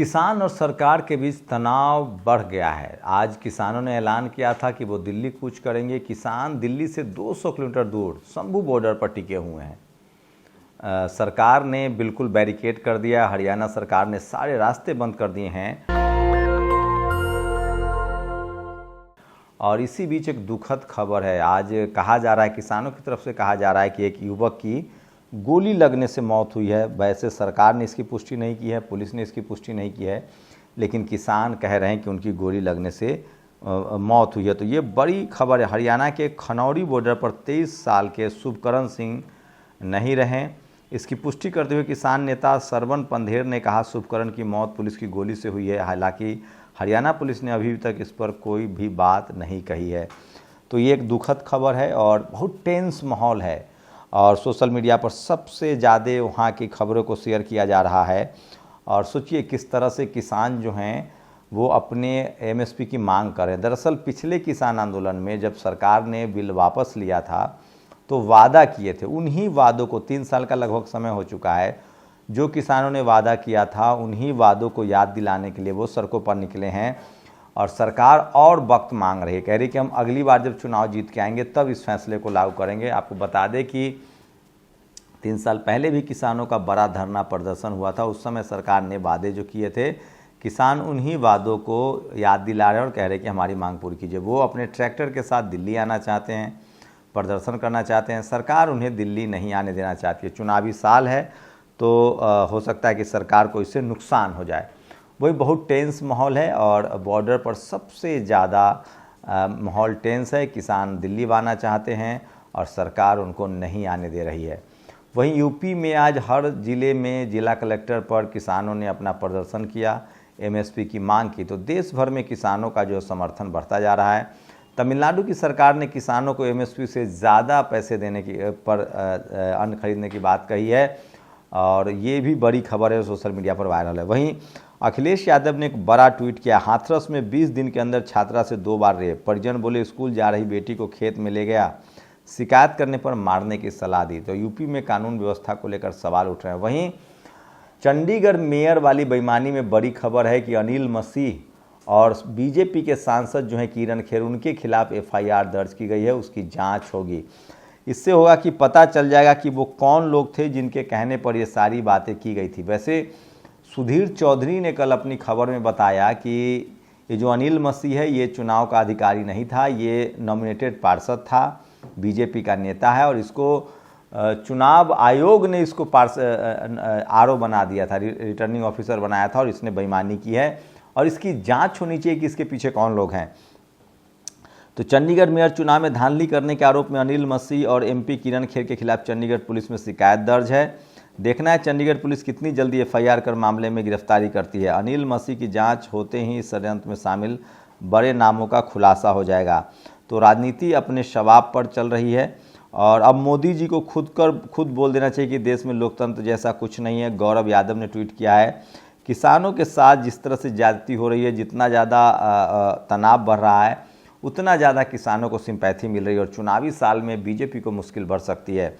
किसान और सरकार के बीच तनाव बढ़ गया है। आज किसानों ने ऐलान किया था कि वो दिल्ली कूच करेंगे। किसान दिल्ली से 200 किलोमीटर दूर शंभू बॉर्डर पर टिके हुए हैं। सरकार ने बिल्कुल बैरिकेड कर दिया। हरियाणा सरकार ने सारे रास्ते बंद कर दिए हैं। और इसी बीच एक दुखद खबर है। आज कहा जा रहा है, किसानों की तरफ से कहा जा रहा है कि एक युवक की गोली लगने से मौत हुई है। वैसे सरकार ने इसकी पुष्टि नहीं की है, पुलिस ने इसकी पुष्टि नहीं की है, लेकिन किसान कह रहे हैं कि उनकी गोली लगने से मौत हुई है। तो ये बड़ी खबर है। हरियाणा के खनौरी बॉर्डर पर 23 साल के शुभकरण सिंह नहीं रहे। इसकी पुष्टि करते हुए किसान नेता सरवन पंधेर ने कहा, शुभकरण की मौत पुलिस की गोली से हुई है। हालांकि हरियाणा पुलिस ने अभी तक इस पर कोई भी बात नहीं कही है। तो ये एक दुखद खबर है और बहुत टेंस माहौल है और सोशल मीडिया पर सबसे ज़्यादा वहाँ की खबरों को शेयर किया जा रहा है। और सोचिए किस तरह से किसान जो हैं वो अपने एमएसपी की मांग कर रहे हैं। दरअसल पिछले किसान आंदोलन में जब सरकार ने बिल वापस लिया था तो वादा किए थे, उन्हीं वादों को 3 साल का लगभग समय हो चुका है, जो किसानों ने वादा किया था उन्हीं वादों को याद दिलाने के लिए वो सड़कों पर निकले हैं। और सरकार और वक्त मांग रही है, कह रही कि हम अगली बार जब चुनाव जीत के आएंगे तब इस फैसले को लागू करेंगे। आपको बता दें कि 3 साल पहले भी किसानों का बड़ा धरना प्रदर्शन हुआ था। उस समय सरकार ने वादे जो किए थे, किसान उन्हीं वादों को याद दिला रहे हैं और कह रहे हैं कि हमारी मांग पूरी कीजिए। वो अपने ट्रैक्टर के साथ दिल्ली आना चाहते हैं, प्रदर्शन करना चाहते हैं। सरकार उन्हें दिल्ली नहीं आने देना चाहती है। चुनावी साल है तो हो सकता है कि सरकार को इससे नुकसान हो जाए। वही बहुत टेंस माहौल है और बॉर्डर पर सबसे ज़्यादा माहौल टेंस है। किसान दिल्ली आना चाहते हैं और सरकार उनको नहीं आने दे रही है। वहीं यूपी में आज हर ज़िले में जिला कलेक्टर पर किसानों ने अपना प्रदर्शन किया, एमएसपी की मांग की। तो देश भर में किसानों का जो समर्थन बढ़ता जा रहा है। तमिलनाडु की सरकार ने किसानों को एमएसपी से ज़्यादा पैसे देने की पर अन्न खरीदने की बात कही है और ये भी बड़ी खबर है, सोशल मीडिया पर वायरल है। वहीं अखिलेश यादव ने एक बड़ा ट्वीट किया, हाथरस में 20 दिन के अंदर छात्रा से 2 बार रेप। परिजन बोले स्कूल जा रही बेटी को खेत में ले गया, शिकायत करने पर मारने की सलाह दी। तो यूपी में कानून व्यवस्था को लेकर सवाल उठ रहे हैं। वहीं चंडीगढ़ मेयर वाली बेईमानी में बड़ी खबर है कि अनिल मसीह और बीजेपी के सांसद जो हैं किरण खेर, उनके खिलाफ एफआईआर दर्ज की गई है, उसकी जांच होगी। इससे होगा कि पता चल जाएगा कि वो कौन लोग थे जिनके कहने पर ये सारी बातें की गई थी। वैसे सुधीर चौधरी ने कल अपनी खबर में बताया कि ये जो अनिल मसीह है ये चुनाव का अधिकारी नहीं था, ये नॉमिनेटेड पार्षद था, बीजेपी का नेता है और इसको चुनाव आयोग ने इसको आरओ बना दिया था, रिटर्निंग ऑफिसर बनाया था और इसने बेईमानी की है और इसकी जांच होनी चाहिए कि इसके पीछे कौन लोग हैं। तो चंडीगढ़ मेयर चुनाव में धांधली करने के आरोप में अनिल मसीह और एमपी किरण खेर के खिलाफ चंडीगढ़ पुलिस में शिकायत दर्ज है। देखना है चंडीगढ़ पुलिस कितनी जल्दी एफआईआर कर मामले में गिरफ्तारी करती है। अनिल मसीह की जांच होते ही इस षड्यंत्र में शामिल बड़े नामों का खुलासा हो जाएगा। तो राजनीति अपने शवाब पर चल रही है और अब मोदी जी को खुद बोल देना चाहिए कि देश में लोकतंत्र जैसा कुछ नहीं है। गौरव यादव ने ट्वीट किया है, किसानों के साथ जिस तरह से ज्यादती हो रही है, जितना ज़्यादा तनाव बढ़ रहा है उतना ज़्यादा किसानों को सिंपैथी मिल रही है और चुनावी साल में बीजेपी को मुश्किल बढ़ सकती है।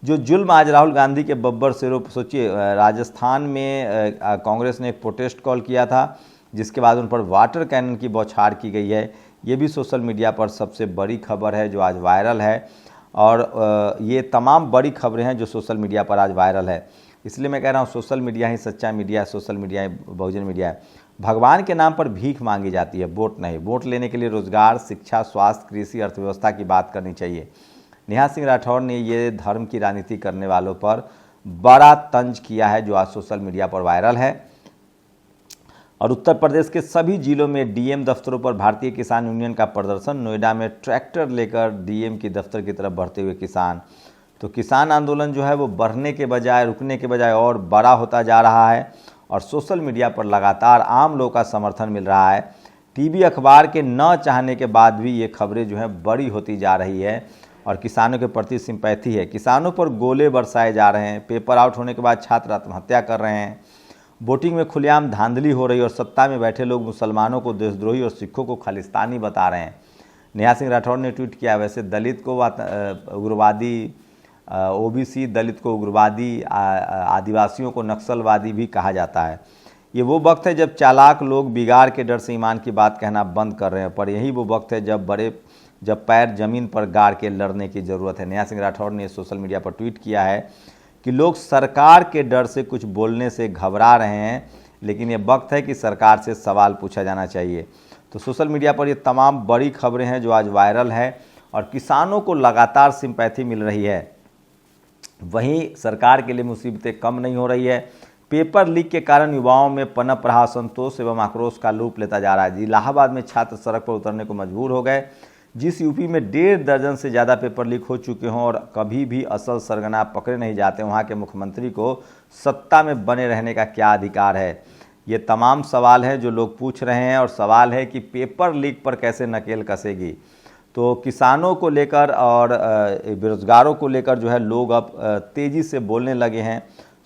जो जुल्म आज राहुल गांधी के बब्बर सिरों पर, सोचिए राजस्थान में कांग्रेस ने एक प्रोटेस्ट कॉल किया था जिसके बाद उन पर वाटर कैनन की बौछार की गई है। ये भी सोशल मीडिया पर सबसे बड़ी खबर है जो आज वायरल है और ये तमाम बड़ी खबरें हैं जो सोशल मीडिया पर आज वायरल है। इसलिए मैं कह रहा हूँ सोशल मीडिया ही सच्चा मीडिया है, सोशल मीडिया ही बहुजन मीडिया है। भगवान के नाम पर भीख मांगी जाती है, वोट नहीं। वोट लेने के लिए रोजगार, शिक्षा, स्वास्थ्य, कृषि, अर्थव्यवस्था की बात करनी चाहिए। नेहा सिंह राठौर ने ये धर्म की राजनीति करने वालों पर बड़ा तंज किया है जो आज सोशल मीडिया पर वायरल है। और उत्तर प्रदेश के सभी जिलों में डीएम दफ्तरों पर भारतीय किसान यूनियन का प्रदर्शन। नोएडा में ट्रैक्टर लेकर डीएम की दफ्तर की तरफ बढ़ते हुए किसान। तो किसान आंदोलन जो है वो बढ़ने के बजाय, रुकने के बजाय और बड़ा होता जा रहा है और सोशल मीडिया पर लगातार आम लोगों का समर्थन मिल रहा है। टीवी अखबार के न चाहने के बाद भी ये खबरें जो हैं बड़ी होती जा रही है और किसानों के प्रति सिंपैथी है। किसानों पर गोले बरसाए जा रहे हैं, पेपर आउट होने के बाद छात्र आत्महत्या कर रहे हैं, वोटिंग में खुलेआम धांधली हो रही है और सत्ता में बैठे लोग मुसलमानों को देशद्रोही और सिखों को खालिस्तानी बता रहे हैं। नेहा सिंह राठौर ने ट्वीट किया, वैसे दलित को उग्रवादी, ओबीसी दलित को उग्रवादी, आदिवासियों को नक्सलवादी भी कहा जाता है। ये वो वक्त है जब चालाक लोग बिगाड़ के डर से ईमान की बात कहना बंद कर रहे हैं, पर यही वो वक्त है जब पैर जमीन पर गाड़ के लड़ने की ज़रूरत है। नेहा सिंह राठौर ने सोशल मीडिया पर ट्वीट किया है कि लोग सरकार के डर से कुछ बोलने से घबरा रहे हैं, लेकिन ये वक्त है कि सरकार से सवाल पूछा जाना चाहिए। तो सोशल मीडिया पर ये तमाम बड़ी खबरें हैं जो आज वायरल है और किसानों को लगातार सिंपैथी मिल रही है। वहीं सरकार के लिए मुसीबतें कम नहीं हो रही है। पेपर लीक के कारण युवाओं में पनप रहा असंतोष एवं आक्रोश का रूप लेता जा रहा है। इलाहाबाद में छात्र सड़क पर उतरने को मजबूर हो गए। जिस यूपी में 1.5 दर्जन से ज़्यादा पेपर लीक हो चुके हों और कभी भी असल सरगना पकड़े नहीं जाते, वहाँ के मुख्यमंत्री को सत्ता में बने रहने का क्या अधिकार है? ये तमाम सवाल हैं जो लोग पूछ रहे हैं और सवाल है कि पेपर लीक पर कैसे नकेल कसेगी। तो किसानों को लेकर और बेरोजगारों को लेकर जो है लोग अब तेज़ी से बोलने लगे हैं।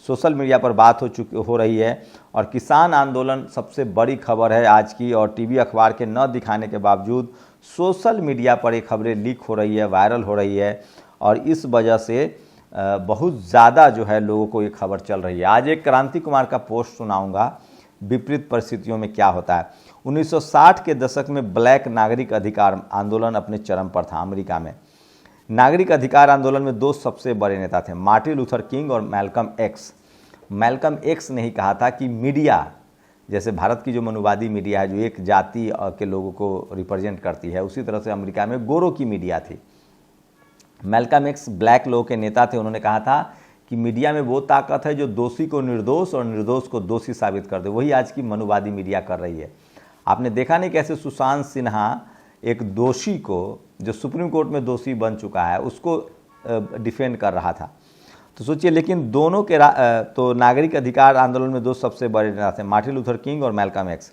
सोशल मीडिया पर बात हो रही है और किसान आंदोलन सबसे बड़ी खबर है आज की, और टीवी अखबार के न दिखाने के बावजूद सोशल मीडिया पर ये खबरें लीक हो रही है, वायरल हो रही है और इस वजह से बहुत ज़्यादा जो है लोगों को ये खबर चल रही है। आज एक क्रांति कुमार का पोस्ट सुनाऊंगा, विपरीत परिस्थितियों में क्या होता है। 1960 के दशक में ब्लैक नागरिक अधिकार आंदोलन अपने चरम पर था अमेरिका में। नागरिक अधिकार आंदोलन में 2 सबसे बड़े नेता थे, मार्टिन लूथर किंग और मैल्कम एक्स। मैल्कम एक्स ने ही कहा था कि मीडिया, जैसे भारत की जो मनुवादी मीडिया है जो एक जाति के लोगों को रिप्रेजेंट करती है, उसी तरह से अमेरिका में गोरों की मीडिया थी। मैल्कम एक्स ब्लैक लोगों के नेता थे। उन्होंने कहा था कि मीडिया में वो ताकत है जो दोषी को निर्दोष और निर्दोष को दोषी साबित कर दे। वही आज की मनुवादी मीडिया कर रही है। आपने देखा नहीं कैसे सुशांत सिन्हा एक दोषी को, जो सुप्रीम कोर्ट में दोषी बन चुका है, उसको डिफेंड कर रहा था। तो सोचिए, लेकिन दोनों के तो नागरिक अधिकार आंदोलन में 2 सबसे बड़े नेता थे, मार्टिन लूथर किंग और मैल्कम एक्स,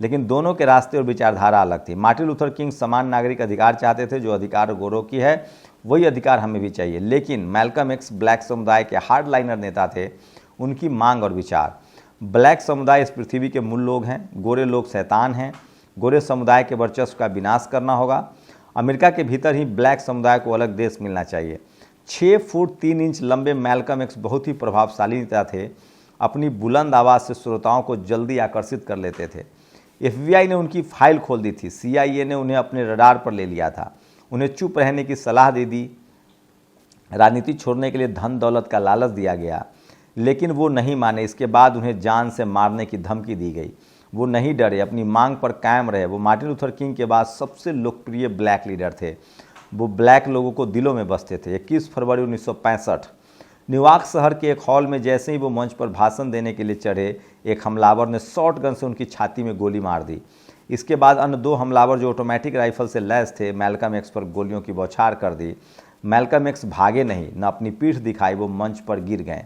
लेकिन दोनों के रास्ते और विचारधारा अलग थी। मार्टिन लूथर किंग समान नागरिक अधिकार चाहते थे, जो अधिकार गोरों की है वही अधिकार हमें भी चाहिए, लेकिन मैल्कम एक्स ब्लैक समुदाय के हार्डलाइनर नेता थे। उनकी मांग और विचार, ब्लैक समुदाय इस पृथ्वी के मूल लोग हैं, गोरे लोग शैतान हैं, गोरे समुदाय के वर्चस्व का विनाश करना होगा। अमेरिका के भीतर ही ब्लैक समुदाय को अलग देश मिलना चाहिए। 6 फुट 3 इंच लंबे मैल्कम एक्स बहुत ही प्रभावशाली नेता थे। अपनी बुलंद आवाज़ से श्रोताओं को जल्दी आकर्षित कर लेते थे। FBI ने उनकी फाइल खोल दी थी। CIA ने उन्हें अपने रडार पर ले लिया था। उन्हें चुप रहने की सलाह दे दी। राजनीति छोड़ने के लिए धन दौलत का लालच दिया गया, लेकिन वो नहीं माने। इसके बाद उन्हें जान से मारने की धमकी दी गई। वो नहीं डरे, अपनी मांग पर कायम रहे। वो मार्टिन लूथर किंग के बाद सबसे लोकप्रिय ब्लैक लीडर थे। वो ब्लैक लोगों को दिलों में बसते थे। 21 फरवरी 1965 न्यूयॉर्क शहर के एक हॉल में जैसे ही वो मंच पर भाषण देने के लिए चढ़े, एक हमलावर ने शॉट गन से उनकी छाती में गोली मार दी। इसके बाद अन्य 2 हमलावर जो ऑटोमेटिक राइफल से लैस थे, मैल्कम एक्स पर गोलियों की बौछार कर दी। मैल्कम एक्स भागे नहीं, न अपनी पीठ दिखाई, वो मंच पर गिर गए।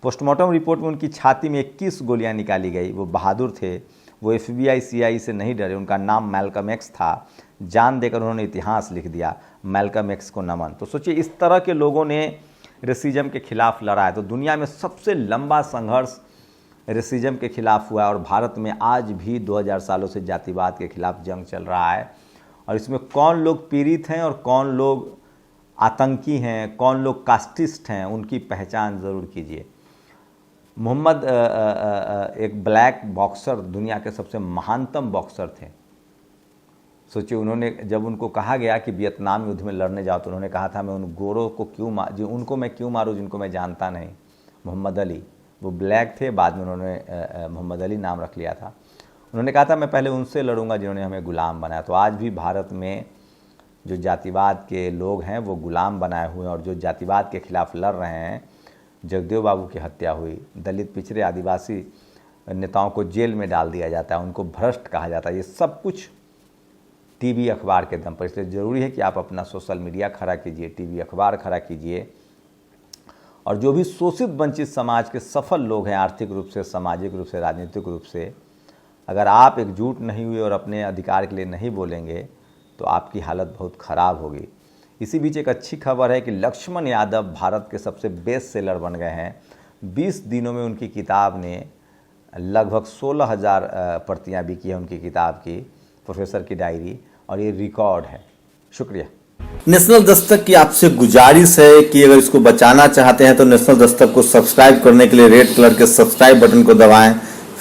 पोस्टमार्टम रिपोर्ट में उनकी छाती में 21 गोलियां निकाली गई। वो बहादुर थे। वो FBI CIA से नहीं डरे। उनका नाम मैल्कम एक्स था। जान देकर उन्होंने इतिहास लिख दिया। मैल्कम एक्स को नमन। तो सोचिए, इस तरह के लोगों ने रेसिज्म के खिलाफ लड़ा है। तो दुनिया में सबसे लंबा संघर्ष रेसिज्म के खिलाफ हुआ है और भारत में आज भी 2000 सालों से जातिवाद के खिलाफ जंग चल रहा है। और इसमें कौन लोग पीड़ित हैं और कौन लोग आतंकी हैं, कौन लोग कास्टिस्ट हैं, उनकी पहचान ज़रूर कीजिए। मोहम्मद एक ब्लैक बॉक्सर, दुनिया के सबसे महानतम बॉक्सर थे। सोचिए, उन्होंने जब उनको कहा गया कि वियतनाम युद्ध में लड़ने जाओ, तो उन्होंने कहा था मैं उन गोरों को उनको मैं क्यों मारूं जिनको मैं जानता नहीं। मोहम्मद अली, वो ब्लैक थे, बाद में उन्होंने मोहम्मद अली नाम रख लिया था। उन्होंने कहा था मैं पहले उनसे लड़ूंगा जिन्होंने हमें गुलाम बनाया। तो आज भी भारत में जो जातिवाद के लोग हैं वो गुलाम बनाए हुए हैं और जो जातिवाद के खिलाफ लड़ रहे हैं। जगदेव बाबू की हत्या हुई, दलित पिछड़े आदिवासी नेताओं को जेल में डाल दिया जाता है, उनको भ्रष्ट कहा जाता है। ये सब कुछ टीवी अखबार के दम पर। इसलिए ज़रूरी है कि आप अपना सोशल मीडिया खड़ा कीजिए, टीवी अखबार खड़ा कीजिए और जो भी शोषित वंचित समाज के सफल लोग हैं, आर्थिक रूप से, सामाजिक रूप से, राजनीतिक रूप से, अगर आप एकजुट नहीं हुए और अपने अधिकार के लिए नहीं बोलेंगे तो आपकी हालत बहुत ख़राब होगी। इसी बीच एक अच्छी खबर है कि लक्ष्मण यादव भारत के सबसे बेस्ट सेलर बन गए हैं। 20 दिनों में उनकी किताब ने लगभग 16,000 प्रतियाँ बिकी है उनकी किताब की, प्रोफेसर की डायरी, और ये रिकॉर्ड है। शुक्रिया। नेशनल दस्तक की आपसे गुजारिश है कि अगर इसको बचाना चाहते हैं तो नेशनल दस्तक को सब्सक्राइब करने के लिए रेड कलर के सब्सक्राइब बटन को दबाएं,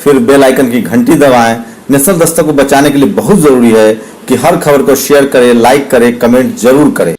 फिर बेल आइकन की घंटी दबाएं। नेशनल दस्तक को बचाने के लिए बहुत जरूरी है कि हर खबर को शेयर करें, लाइक करें, कमेंट जरूर करें।